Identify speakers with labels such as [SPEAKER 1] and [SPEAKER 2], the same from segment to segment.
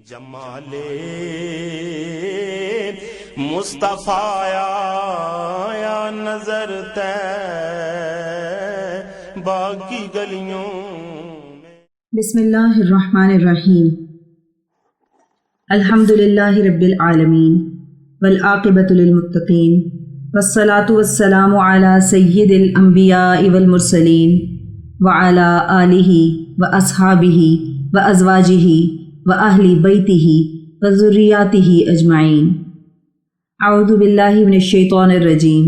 [SPEAKER 1] جمال مصطفیٰ یا نظر طیبہ کی گلیوں میں۔
[SPEAKER 2] بسم اللہ الرحمن الرحیم۔ الحمد للہ رب العالمین والعاقبۃ للمتقین والصلاة والسلام علی سید الانبیاء والمرسلین وعلی آلہ واصحابہ وازواجہ واہل بیتہ وذریاتہ اجمعین۔ اعوذ باللہ من الشیطان الرجیم۔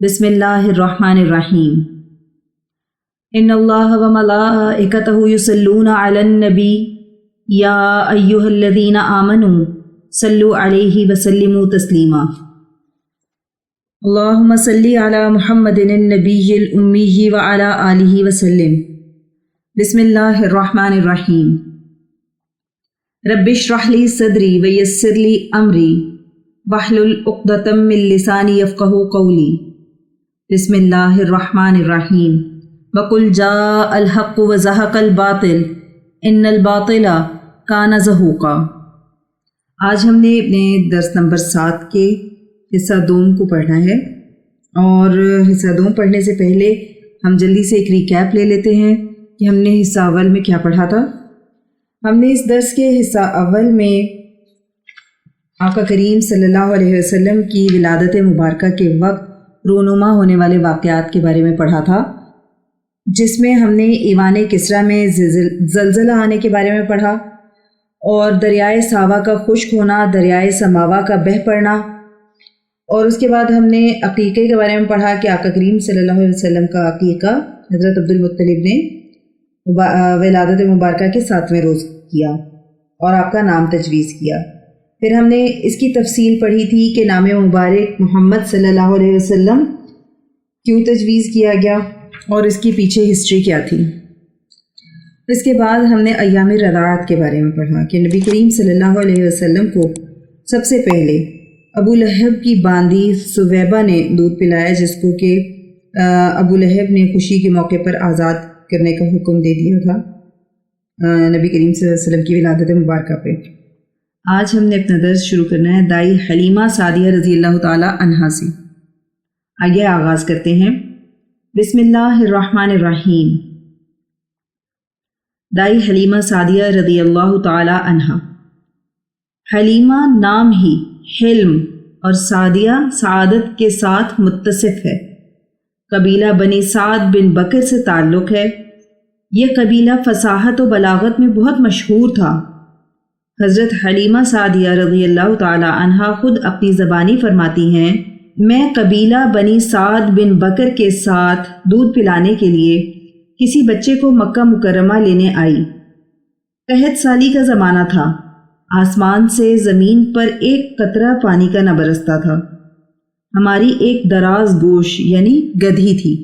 [SPEAKER 2] بسم اللہ الرحمن الرحیم۔ ان اللہ وملائکتہ یصلون علی النبی یا ایہا الذین آمنوا صلوا علیہ وسلموا تسلیما۔ اللہم صلی علی محمد النبی الامی وعلی آلہ وسلم۔ بسم اللہ الرحمن الرحیم۔ رب اشرح لی صدری ویسر لی امری واحلل عقدۃ من لسانی یفقہوا قولی۔ بسم اللہ الرحمن الرحیم۔ وقل جاء الحق وزہق الباطل ان الباطل کان زہوقا۔ آج ہم نے اپنے درس نمبر 7 کے حصہ دوم کو پڑھنا ہے، اور حصہ دوم پڑھنے سے پہلے ہم جلدی سے ایک ریکیپ لے لیتے ہیں کہ ہم نے حصہ اول میں کیا پڑھا تھا۔ ہم نے اس درس کے حصہ اول میں آقا کریم صلی اللہ علیہ وسلم کی ولادت مبارکہ کے وقت رونما ہونے والے واقعات کے بارے میں پڑھا تھا، جس میں ہم نے ایوان کسریٰ میں زلزلہ آنے کے بارے میں پڑھا، اور دریائے ساوا کا خشک ہونا، دریائے سماوا کا بہہ پڑنا، اور اس کے بعد ہم نے عقیقے کے بارے میں پڑھا کہ آقا کریم صلی اللہ علیہ وسلم کا عقیقہ حضرت عبدالمطلب نے ولادت مبارکہ کے 7ویں روز کیا اور آپ کا نام تجویز کیا۔ پھر ہم نے اس کی تفصیل پڑھی تھی کہ نام مبارک محمد صلی اللہ علیہ وسلم کیوں تجویز کیا گیا اور اس کی پیچھے ہسٹری کیا تھی۔ اس کے بعد ہم نے ایام رضاعت کے بارے میں پڑھا کہ نبی کریم صلی اللہ علیہ وسلم کو سب سے پہلے ابو لہب کی باندی سویبہ نے دودھ پلایا، جس کو کہ ابو لہب نے خوشی کے موقع پر آزاد کرنے کا حکم دے دیا تھا نبی کریم صلی اللہ علیہ وسلم کی ولادت مبارکہ پہ۔ آج ہم نے اپنا درس شروع کرنا ہے دائی حلیمہ سعدیہ رضی اللہ تعالی عنہا سے۔ آگے آغاز کرتے ہیں۔ بسم اللہ الرحمن الرحیم۔ دائی حلیمہ سعدیہ رضی اللہ تعالی عنہا۔ حلیمہ نام ہی حلم اور سعدیہ سعادت کے ساتھ متصف ہے۔ قبیلہ بنی سعد بن بکر سے تعلق ہے۔ یہ قبیلہ فصاحت و بلاغت میں بہت مشہور تھا۔ حضرت حلیمہ سعدیہ رضی اللہ تعالی عنہا خود اپنی زبانی فرماتی ہیں، میں قبیلہ بنی سعد بن بکر کے ساتھ دودھ پلانے کے لیے کسی بچے کو مکہ مکرمہ لینے آئی۔ قحط سالی کا زمانہ تھا، آسمان سے زمین پر ایک قطرہ پانی کا نہ برستا تھا۔ ہماری ایک دراز گوش یعنی گدھی تھی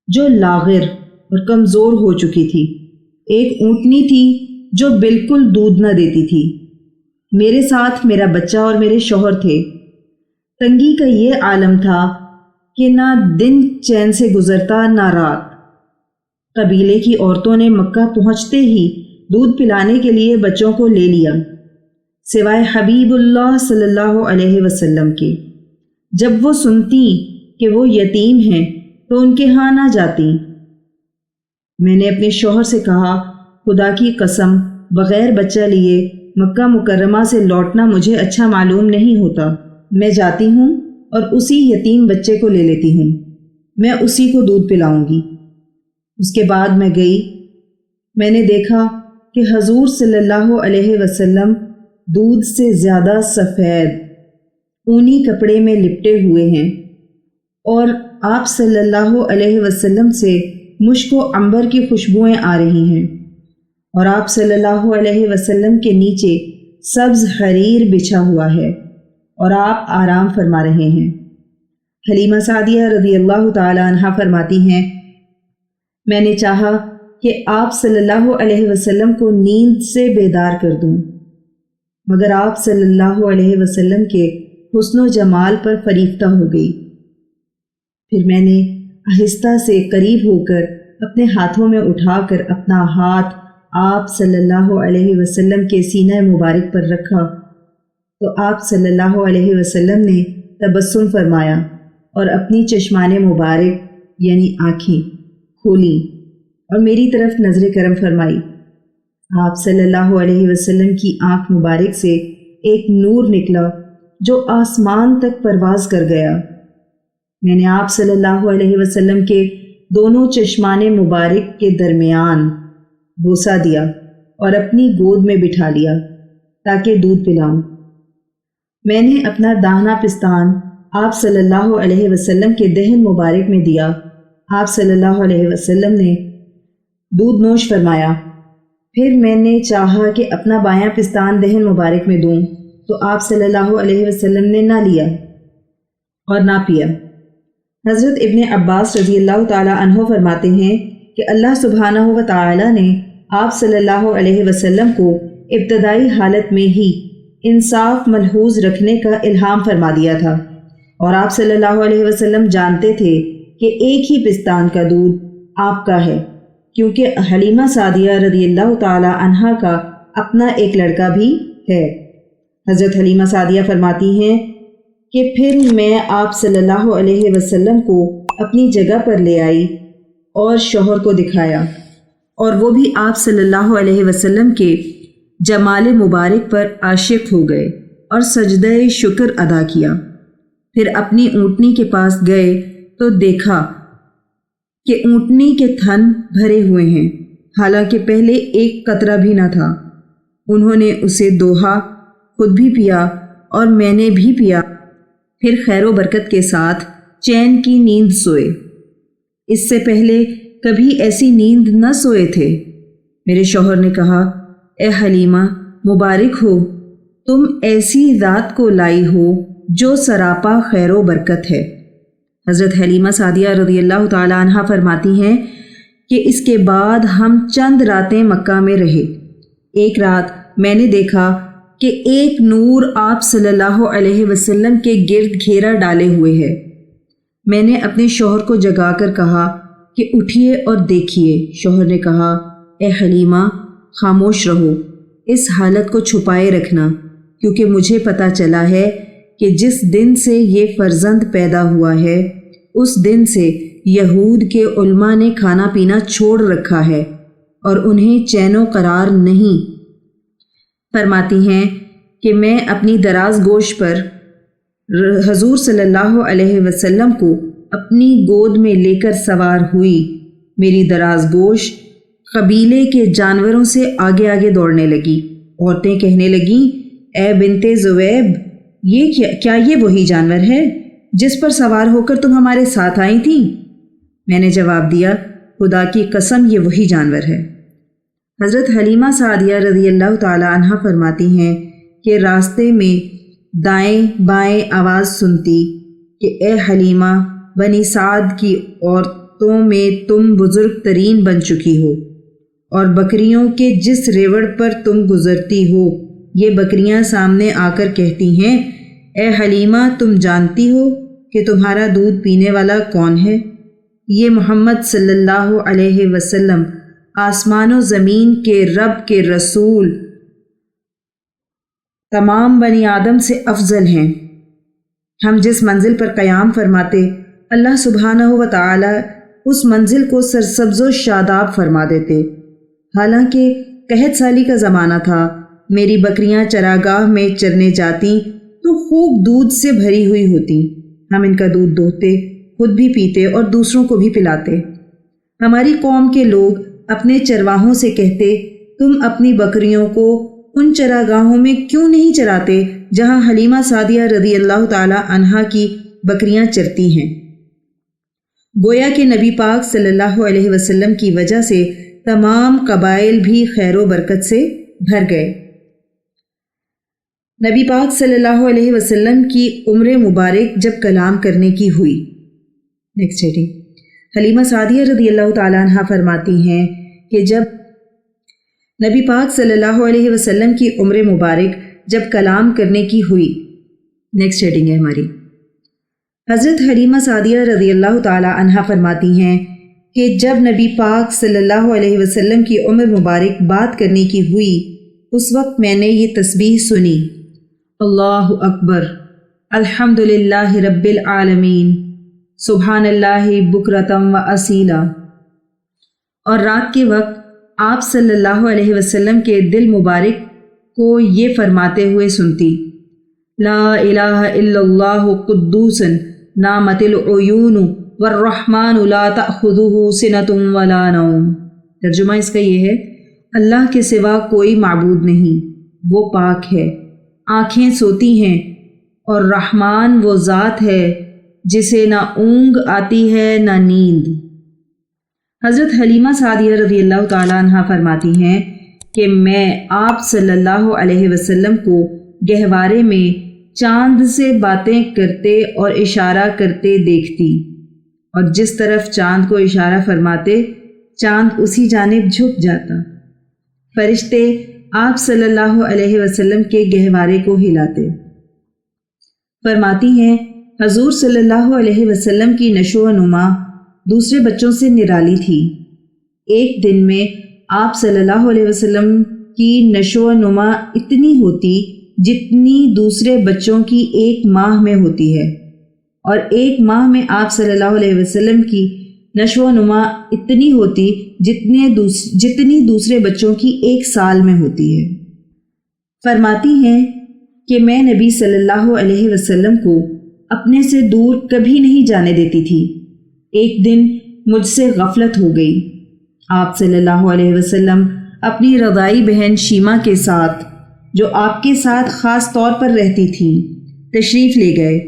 [SPEAKER 2] جو لاغر اور کمزور ہو چکی تھی، ایک اونٹنی تھی جو بالکل دودھ نہ دیتی تھی۔ میرے ساتھ میرا بچہ اور میرے شوہر تھے۔ تنگی کا یہ عالم تھا کہ نہ دن چین سے گزرتا نہ رات۔ قبیلے کی عورتوں نے مکہ پہنچتے ہی دودھ پلانے کے لیے بچوں کو لے لیا، سوائے حبیب اللہ صلی اللہ علیہ وسلم کے۔ جب وہ سنتی کہ وہ یتیم ہیں تو ان کے ہاں نہ جاتی۔ میں نے اپنے شوہر سے کہا، خدا کی قسم بغیر بچہ لیے مکہ مکرمہ سے لوٹنا مجھے اچھا معلوم نہیں ہوتا۔ میں جاتی ہوں اور اسی یتیم بچے کو لے لیتی ہوں، میں اسی کو دودھ پلاؤں گی۔ اس کے بعد میں گئی۔ میں نے دیکھا کہ حضور صلی اللہ علیہ وسلم دودھ سے زیادہ سفید اونی کپڑے میں لپٹے ہوئے ہیں، اور آپ صلی اللہ علیہ وسلم سے مشک و عنبر کی خوشبوئیں آ رہی ہیں، اور آپ صلی اللہ علیہ وسلم کے نیچے سبز حریر بچھا ہوا ہے اور آپ آرام فرما رہے ہیں۔ حلیمہ سعدیہ رضی اللہ تعالی عنہا فرماتی ہیں، میں نے چاہا کہ آپ صلی اللہ علیہ وسلم کو نیند سے بیدار کر دوں، مگر آپ صلی اللہ علیہ وسلم کے حسن و جمال پر فریفتہ ہو گئی۔ پھر میں نے آہستہ سے قریب ہو کر اپنے ہاتھوں میں اٹھا کر اپنا ہاتھ آپ صلی اللہ علیہ وسلم کے سینہ مبارک پر رکھا تو آپ صلی اللہ علیہ وسلم نے تبسم فرمایا اور اپنی چشمان مبارک یعنی آنکھیں کھولیں اور میری طرف نظر کرم فرمائی۔ آپ صلی اللہ علیہ وسلم کی آنکھ مبارک سے ایک نور نکلا جو آسمان تک پرواز کر گیا۔ میں نے آپ صلی اللہ علیہ وسلم کے دونوں چشمان مبارک کے درمیان بوسہ دیا اور اپنی گود میں بٹھا لیا تاکہ دودھ پلاؤں۔ میں نے اپنا داہنا پستان آپ صلی اللہ علیہ وسلم کے دہن مبارک میں دیا۔ آپ صلی اللہ علیہ وسلم نے دودھ نوش فرمایا۔ پھر میں نے چاہا کہ اپنا بایاں پستان دہن مبارک میں دوں تو آپ صلی اللہ علیہ وسلم نے نہ لیا اور نہ پیا۔ حضرت ابن عباس رضی اللہ تعالی عنہ فرماتے ہیں کہ اللہ سبحانہ و تعالی نے آپ صلی اللہ علیہ وسلم کو ابتدائی حالت میں ہی انصاف ملحوظ رکھنے کا الہام فرما دیا تھا، اور آپ صلی اللہ علیہ وسلم جانتے تھے کہ ایک ہی پستان کا دودھ آپ کا ہے، کیونکہ حلیمہ سعدیہ رضی اللہ تعالی عنہا کا اپنا ایک لڑکا بھی ہے۔ حضرت حلیمہ سعدیہ فرماتی ہیں کہ پھر میں آپ صلی اللہ علیہ وسلم کو اپنی جگہ پر لے آئی اور شوہر کو دکھایا، اور وہ بھی آپ صلی اللہ علیہ وسلم کے جمال مبارک پر عاشق ہو گئے اور سجدہ شکر ادا کیا۔ پھر اپنی اونٹنی کے پاس گئے تو دیکھا کہ اونٹنی کے تھن بھرے ہوئے ہیں، حالانکہ پہلے ایک قطرہ بھی نہ تھا۔ انہوں نے اسے دوہا، خود بھی پیا اور میں نے بھی پیا، پھر خیر و برکت کے ساتھ چین کی نیند سوئے۔ اس سے پہلے کبھی ایسی نیند نہ سوئے تھے۔ میرے شوہر نے کہا، اے حلیمہ مبارک ہو، تم ایسی ذات کو لائی ہو جو سراپا خیر و برکت ہے۔ حضرت حلیمہ سعدیہ رضی اللہ تعالی عنہا فرماتی ہیں کہ اس کے بعد ہم چند راتیں مکہ میں رہے۔ ایک رات میں نے دیکھا کہ ایک نور آپ صلی اللہ علیہ وسلم کے گرد گھیرا ڈالے ہوئے ہے۔ میں نے اپنے شوہر کو جگا کر کہا کہ اٹھیے اور دیکھیے۔ شوہر نے کہا، اے حلیمہ خاموش رہو، اس حالت کو چھپائے رکھنا، کیونکہ مجھے پتہ چلا ہے کہ جس دن سے یہ فرزند پیدا ہوا ہے اس دن سے یہود کے علماء نے کھانا پینا چھوڑ رکھا ہے اور انہیں چین و قرار نہیں۔ فرماتی ہیں کہ میں اپنی دراز گوش پر حضور صلی اللہ علیہ وسلم کو اپنی گود میں لے کر سوار ہوئی۔ میری دراز گوش قبیلے کے جانوروں سے آگے آگے دوڑنے لگی۔ عورتیں کہنے لگیں، اے بنت زویب، کیا یہ وہی جانور ہے جس پر سوار ہو کر تم ہمارے ساتھ آئی تھی؟ میں نے جواب دیا، خدا کی قسم یہ وہی جانور ہے۔ حضرت حلیمہ سعدیہ رضی اللہ تعالی عنہا فرماتی ہیں کہ راستے میں دائیں بائیں آواز سنتی کہ اے حلیمہ، بنی سعد کی عورتوں میں تم بزرگ ترین بن چکی ہو، اور بکریوں کے جس ریوڑ پر تم گزرتی ہو یہ بکریاں سامنے آ کر کہتی ہیں، اے حلیمہ تم جانتی ہو کہ تمہارا دودھ پینے والا کون ہے؟ یہ محمد صلی اللہ علیہ وسلم آسمان و زمین کے رب کے رسول تمام بنی آدم سے افضل ہیں۔ ہم جس منزل پر قیام فرماتے اللہ سبحانہ و تعالی اس منزل کو سرسبز و شاداب فرما دیتے۔ حالانکہ قحط سالی کا زمانہ تھا، میری بکریاں چراگاہ میں چرنے جاتی تو خوب دودھ سے بھری ہوئی ہوتی۔ ہم ان کا دودھ دوہتے، خود بھی پیتے اور دوسروں کو بھی پلاتے۔ ہماری قوم کے لوگ اپنے چرواہوں سے کہتے، تم اپنی بکریوں کو ان چراگاہوں میں کیوں نہیں چراتے جہاں حلیمہ سعدیہ رضی اللہ تعالی عنہا کی بکریاں چرتی ہیں؟ گویا کہ نبی پاک صلی اللہ علیہ وسلم کی وجہ سے تمام قبائل بھی خیر و برکت سے بھر گئے۔ نبی پاک صلی اللہ علیہ وسلم کی عمر مبارک جب کلام کرنے کی ہوئی، نیکسٹ ہیڈنگ، حلیمہ سعدیہ رضی اللہ تعالیٰ عنہ فرماتی ہیں کہ جب نبی پاک صلی اللہ علیہ وسلم کی عمر مبارک جب کلام کرنے کی ہوئی، نیکسٹ ہیڈنگ ہے ہماری، حضرت حلیمہ سعدیہ رضی اللہ تعالیٰ عنہ فرماتی ہیں کہ جب نبی پاک صلی اللہ علیہ وسلم کی عمر مبارک بات کرنے کی ہوئی اس وقت میں نے یہ تسبیح سنی، اللہ اکبر، الحمد للہ رب العالمین، سبحان اللہ بکرتم و اصیلا۔ اور رات کے وقت آپ صلی اللہ علیہ وسلم کے دل مبارک کو یہ فرماتے ہوئے سنتی، لا الہ الا اللہ قدوس نامت العیون والرحمن لا تأخذہ سنۃ ولا نوم۔ ترجمہ اس کا یہ ہے، اللہ کے سوا کوئی معبود نہیں، وہ پاک ہے، آنکھیں سوتی ہیں، اور رحمان وہ ذات ہے جسے نہ اونگ آتی ہے نہ نیند۔ حضرت حلیمہ سعدیہ رضی اللہ تعالیٰ عنہ فرماتی ہیں کہ میں آپ صلی اللہ علیہ وسلم کو گہوارے میں چاند سے باتیں کرتے اور اشارہ کرتے دیکھتی، اور جس طرف چاند کو اشارہ فرماتے چاند اسی جانب جھک جاتا۔ فرشتے آپ صلی اللہ علیہ وسلم کے گہوارے کو ہلاتے۔ فرماتی ہیں حضور صلی اللہ علیہ وسلم کی نشو و نما دوسرے بچوں سے نرالی تھی۔ ایک دن میں آپ صلی اللہ علیہ وسلم کی نشو و نما اتنی ہوتی جتنی دوسرے بچوں کی ایک ماہ میں ہوتی ہے، اور ایک ماہ میں آپ صلی اللہ علیہ وسلم کی نشو و نما اتنی ہوتی جتنی دوسرے بچوں کی ایک سال میں ہوتی ہے۔ فرماتی ہیں کہ میں نبی صلی اللہ علیہ وسلم کو اپنے سے دور کبھی نہیں جانے دیتی تھی۔ ایک دن مجھ سے غفلت ہو گئی۔ آپ صلی اللہ علیہ وسلم اپنی رضائی بہن شیما کے ساتھ، جو آپ کے ساتھ خاص طور پر رہتی تھی، تشریف لے گئے۔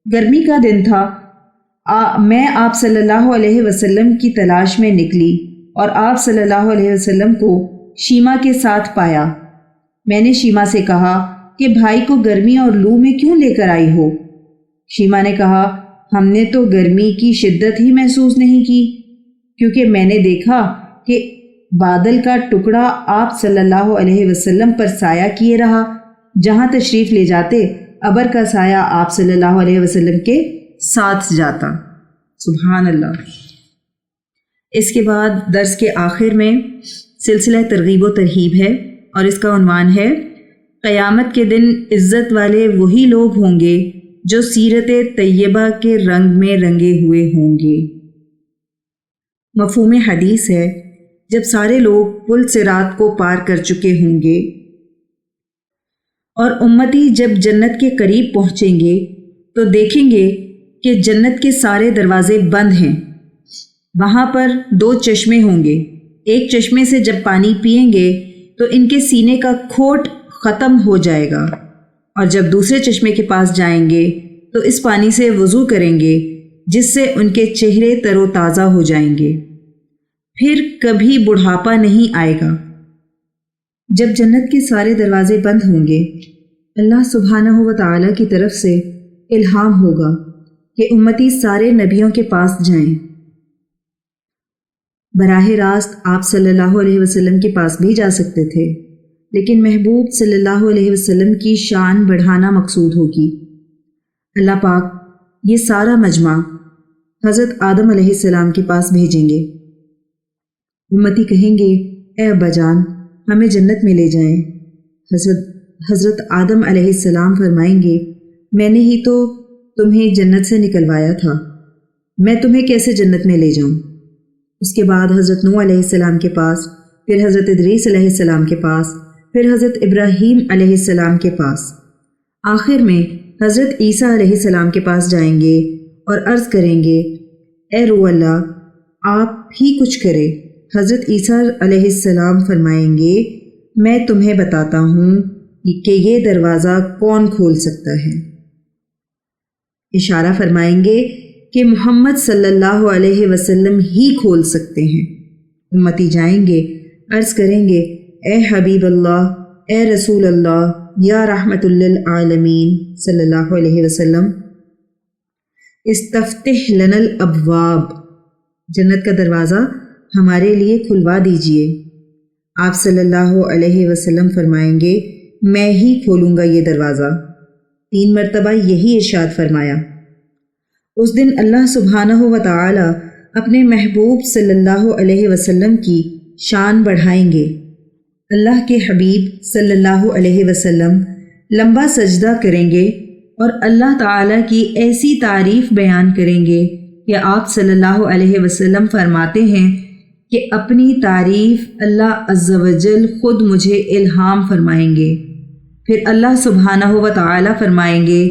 [SPEAKER 2] گرمی کا دن تھا۔ میں آپ صلی اللہ علیہ وسلم کی تلاش میں نکلی اور آپ صلی اللہ علیہ وسلم کو شیما کے ساتھ پایا۔ میں نے شیما سے کہا کہ بھائی کو گرمی اور لو میں کیوں لے کر آئی ہو؟ شیما نے کہا، ہم نے تو گرمی کی شدت ہی محسوس نہیں کی، کیونکہ میں نے دیکھا کہ بادل کا ٹکڑا آپ صلی اللہ علیہ وسلم پر سایہ کیے رہا، جہاں تشریف لے جاتے ابر کا سایہ آپ صلی اللہ علیہ وسلم کے ساتھ جاتا۔ سبحان اللہ۔ اس کے بعد درس کے آخر میں سلسلہ ترغیب و ترہیب ہے، اور اس کا عنوان ہے قیامت کے دن عزت والے وہی لوگ ہوں گے جو سیرت طیبہ کے رنگ میں رنگے ہوئے ہوں گے۔ مفہوم حدیث ہے، جب سارے لوگ پل صراط کو پار کر چکے ہوں گے اور امتی جب جنت کے قریب پہنچیں گے تو دیکھیں گے کہ جنت کے سارے دروازے بند ہیں۔ وہاں پر 2 چشمے ہوں گے۔ ایک چشمے سے جب پانی پئیں گے تو ان کے سینے کا کھوٹ ختم ہو جائے گا، اور جب دوسرے چشمے کے پاس جائیں گے تو اس پانی سے وضو کریں گے، جس سے ان کے چہرے تر و تازہ ہو جائیں گے۔ پھر کبھی بڑھاپا نہیں آئے گا۔ جب جنت کے سارے دروازے بند ہوں گے، اللہ سبحانہ و تعالیٰ کی طرف سے الہام ہوگا کہ امتی سارے نبیوں کے پاس جائیں۔ براہ راست آپ صلی اللہ علیہ وسلم کے پاس بھی جا سکتے تھے، لیکن محبوب صلی اللہ علیہ وسلم کی شان بڑھانا مقصود ہوگی۔ اللہ پاک یہ سارا مجمع حضرت آدم علیہ السلام کے پاس بھیجیں گے۔ امتی کہیں گے، اے ابا جان، ہمیں جنت میں لے جائیں۔ حضرت آدم علیہ السلام فرمائیں گے، میں نے ہی تو تمہیں جنت سے نکلوایا تھا، میں تمہیں کیسے جنت میں لے جاؤں؟ اس کے بعد حضرت نوح علیہ السلام کے پاس، پھر حضرت ادریس علیہ السلام کے پاس، پھر حضرت ابراہیم علیہ السلام کے پاس، آخر میں حضرت عیسیٰ علیہ السلام کے پاس جائیں گے اور عرض کریں گے، اے روح اللہ، آپ ہی کچھ کرے۔ حضرت عیسیٰ علیہ السلام فرمائیں گے، میں تمہیں بتاتا ہوں کہ یہ دروازہ کون کھول سکتا ہے۔ اشارہ فرمائیں گے کہ محمد صلی اللہ علیہ وسلم ہی کھول سکتے ہیں۔ امتی جائیں گے، عرض کریں گے، اے حبیب اللہ، اے رسول اللہ، یا رحمت للعالمین صلی اللہ علیہ وسلم، استفتح لنا الابواب، جنت کا دروازہ ہمارے لیے کھلوا دیجئے۔ آپ صلی اللہ علیہ وسلم فرمائیں گے، میں ہی کھولوں گا یہ دروازہ۔ 3 مرتبہ یہی ارشاد فرمایا۔ اس دن اللہ سبحانہ و تعالی اپنے محبوب صلی اللہ علیہ وسلم کی شان بڑھائیں گے۔ اللہ کے حبیب صلی اللہ علیہ وسلم لمبا سجدہ کریں گے اور اللہ تعالیٰ کی ایسی تعریف بیان کریں گے کہ آپ صلی اللہ علیہ وسلم فرماتے ہیں کہ اپنی تعریف اللہ عز و جل خود مجھے الہام فرمائیں گے۔ پھر اللہ سبحانہ و تعالیٰ فرمائیں گے،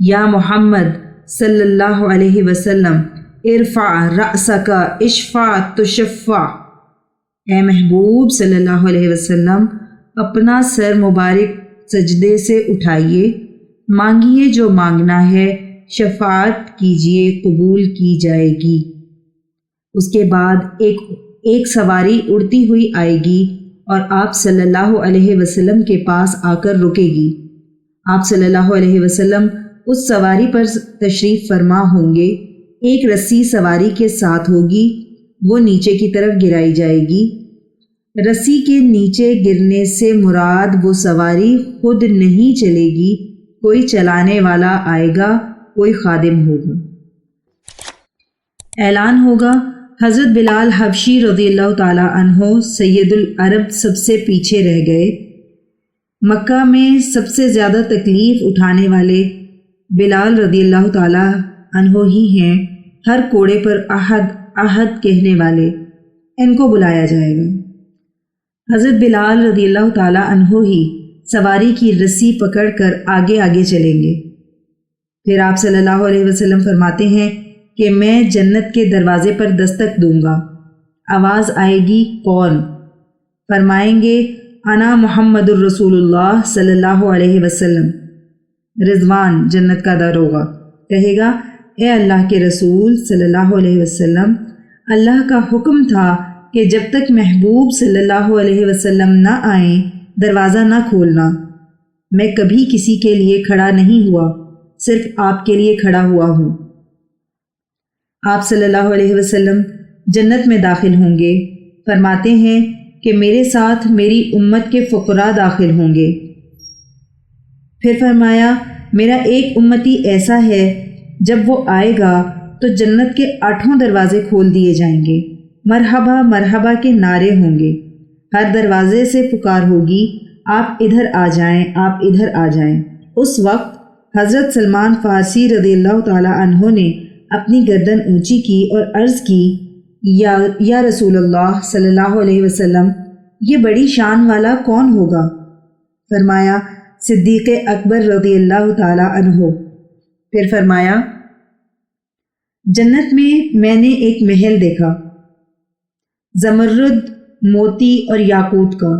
[SPEAKER 2] یا محمد صلی اللہ علیہ وسلم ارفع رأسک اشفع تشفع، اے محبوب صلی اللہ علیہ وسلم اپنا سر مبارک سجدے سے اٹھائیے، مانگیے جو مانگنا ہے، شفاعت کیجیے قبول کی جائے گی۔ اس کے بعد ایک سواری اڑتی ہوئی آئے گی اور آپ صلی اللہ علیہ وسلم کے پاس آ کر رکے گی۔ آپ صلی اللہ علیہ وسلم اس سواری پر تشریف فرما ہوں گے، ایک رسی سواری کے ساتھ ہوگی، وہ نیچے کی طرف گرائی جائے گی۔ رسی کے نیچے گرنے سے مراد وہ سواری خود نہیں چلے گی، کوئی چلانے والا آئے گا، کوئی خادم ہوگا۔ اعلان ہوگا، حضرت بلال حبشی رضی اللہ تعالی عنہ سید العرب سب سے پیچھے رہ گئے۔ مکہ میں سب سے زیادہ تکلیف اٹھانے والے بلال رضی اللہ تعالی عنہ ہی ہیں، ہر کوڑے پر احد احد کہنے والے، ان کو بلایا جائے گا۔ حضرت بلال رضی اللہ تعالی عنہ ہی سواری کی رسی پکڑ کر آگے آگے چلیں گے۔ پھر آپ صلی اللہ علیہ وسلم فرماتے ہیں کہ میں جنت کے دروازے پر دستک دوں گا، آواز آئے گی، کون؟ فرمائیں گے، انا محمد الرسول اللہ صلی اللہ علیہ وسلم۔ رضوان جنت کا داروغہ کہے گا، اے اللہ کے رسول صلی اللہ علیہ وسلم، اللہ کا حکم تھا کہ جب تک محبوب صلی اللہ علیہ وسلم نہ آئیں دروازہ نہ کھولنا۔ میں کبھی کسی کے لیے کھڑا نہیں ہوا، صرف آپ کے لیے کھڑا ہوا ہوں۔ آپ صلی اللہ علیہ وسلم جنت میں داخل ہوں گے، فرماتے ہیں کہ میرے ساتھ میری امت کے فقراء داخل ہوں گے۔ پھر فرمایا، میرا ایک امتی ایسا ہے جب وہ آئے گا تو جنت کے 8 دروازے کھول دیے جائیں گے، مرحبا مرحبا کے نعرے ہوں گے، ہر دروازے سے پکار ہوگی، آپ ادھر آ جائیں، آپ ادھر آ جائیں۔ اس وقت حضرت سلمان فارسی رضی اللہ تعالی عنہ نے اپنی گردن اونچی کی اور عرض کی، یا رسول اللہ صلی اللہ علیہ وسلم، یہ بڑی شان والا کون ہوگا؟ فرمایا، صدیق اکبر رضی اللہ تعالی عنہ۔ پھر فرمایا، جنت میں نے ایک محل دیکھا، زمرد، موتی اور یاقوت کا۔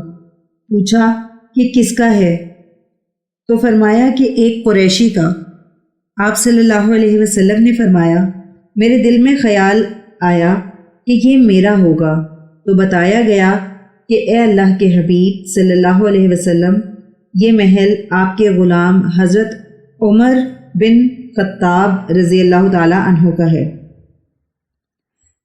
[SPEAKER 2] پوچھا کہ کس کا ہے؟ تو فرمایا کہ ایک قریشی کا۔ آپ صلی اللہ علیہ وسلم نے فرمایا، میرے دل میں خیال آیا کہ یہ میرا ہوگا، تو بتایا گیا کہ اے اللہ کے حبیب صلی اللہ علیہ وسلم، یہ محل آپ کے غلام حضرت عمر بن خطاب رضی اللہ تعالی عنہ کا ہے۔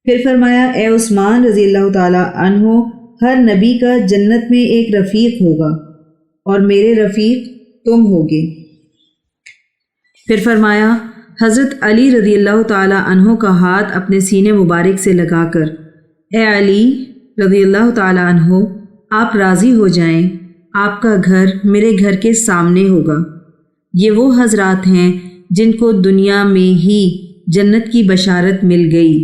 [SPEAKER 2] پھر فرمایا، اے عثمان رضی اللہ تعالی عنہ، ہر نبی کا جنت میں ایک رفیق ہوگا اور میرے رفیق تم ہوگے۔ پھر فرمایا، حضرت علی رضی اللہ تعالی عنہ کا ہاتھ اپنے سینے مبارک سے لگا کر، اے علی رضی اللہ تعالی عنہ، آپ راضی ہو جائیں، آپ کا گھر میرے گھر کے سامنے ہوگا۔ یہ وہ حضرات ہیں جن کو دنیا میں ہی جنت کی بشارت مل گئی۔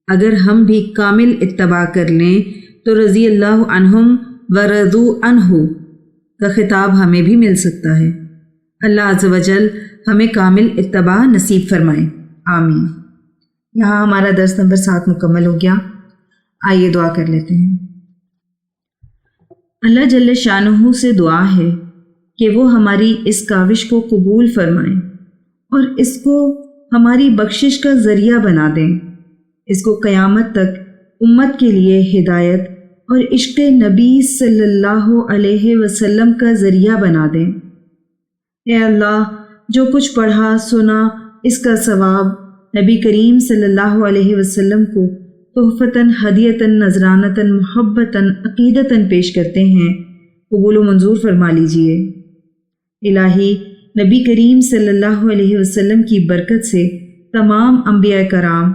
[SPEAKER 2] اگر ہم بھی کامل اتباع کر لیں تو رضی اللہ عنہم ورضوا عنہ کا خطاب ہمیں بھی مل سکتا ہے۔ اللہ عز و جل ہمیں کامل اتباع نصیب فرمائے، آمین۔ یہاں ہمارا درس نمبر 7 مکمل ہو گیا۔ آئیے دعا کر لیتے ہیں۔ اللہ جل شانہ سے دعا ہے کہ وہ ہماری اس کاوش کو قبول فرمائیں اور اس کو ہماری بخشش کا ذریعہ بنا دیں، اس کو قیامت تک امت کے لیے ہدایت اور عشق نبی صلی اللہ علیہ وسلم کا ذریعہ بنا دیں۔ اے اللہ، جو کچھ پڑھا سنا اس کا ثواب نبی کریم صلی اللہ علیہ وسلم کو تحفتاً، ہدیتاً، نذرانتاً، محبتاً، عقیدتاً پیش کرتے ہیں، قبول و منظور فرما لیجئے۔ الہی، نبی کریم صلی اللہ علیہ وسلم کی برکت سے تمام انبیاء کرام،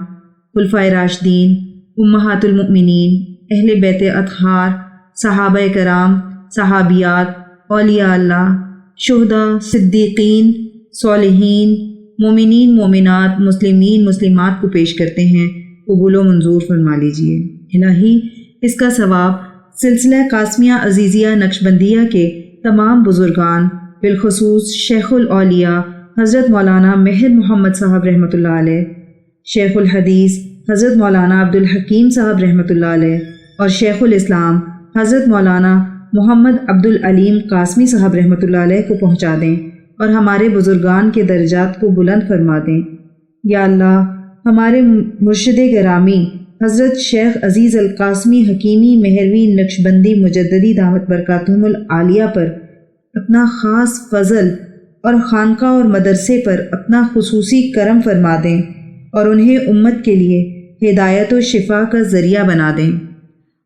[SPEAKER 2] خلفائے راشدین، امہات المؤمنین، اہل بیت اطہار، صحابہ کرام، صحابیات، اولیاء اللہ، شہداء، صدیقین، صالحین، مومنین، مومنات، مسلمین، مسلمات کو پیش کرتے ہیں، قبول و منظور فرما لیجیے۔ الہی اس کا ثواب سلسلہ قاسمیہ عزیزیہ نقشبندیہ کے تمام بزرگان، بالخصوص شیخ الاولیاء حضرت مولانا مہر محمد صاحب رحمۃ اللہ علیہ، شیخ الحدیث حضرت مولانا عبدالحکیم صاحب رحمۃ اللہ علیہ، اور شیخ الاسلام حضرت مولانا محمد عبدالعلیم قاسمی صاحب رحمۃ اللہ علیہ کو پہنچا دیں اور ہمارے بزرگان کے درجات کو بلند فرما دیں۔ یا اللہ ہمارے مرشد گرامی حضرت شیخ عزیز القاسمی حکیمی مہروی نقشبندی مجددی دعوت برکاتہم العالیہ پر اپنا خاص فضل اور خانقاہ اور مدرسے پر اپنا خصوصی کرم فرما دیں اور انہیں امت کے لیے ہدایت و شفا کا ذریعہ بنا دیں۔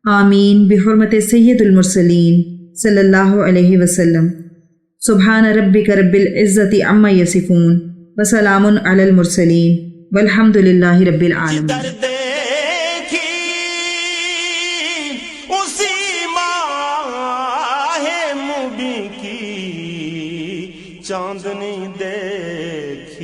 [SPEAKER 2] آمین بحرمت سید المرسلین صلی اللہ علیہ وسلم۔ سبحان ربک رب العزت عما یصفون وسلام علی المرسلین والحمد للہ رب العالمین۔
[SPEAKER 1] در دیکھی اسی ماہ مبیں کی چاندنی دیکھی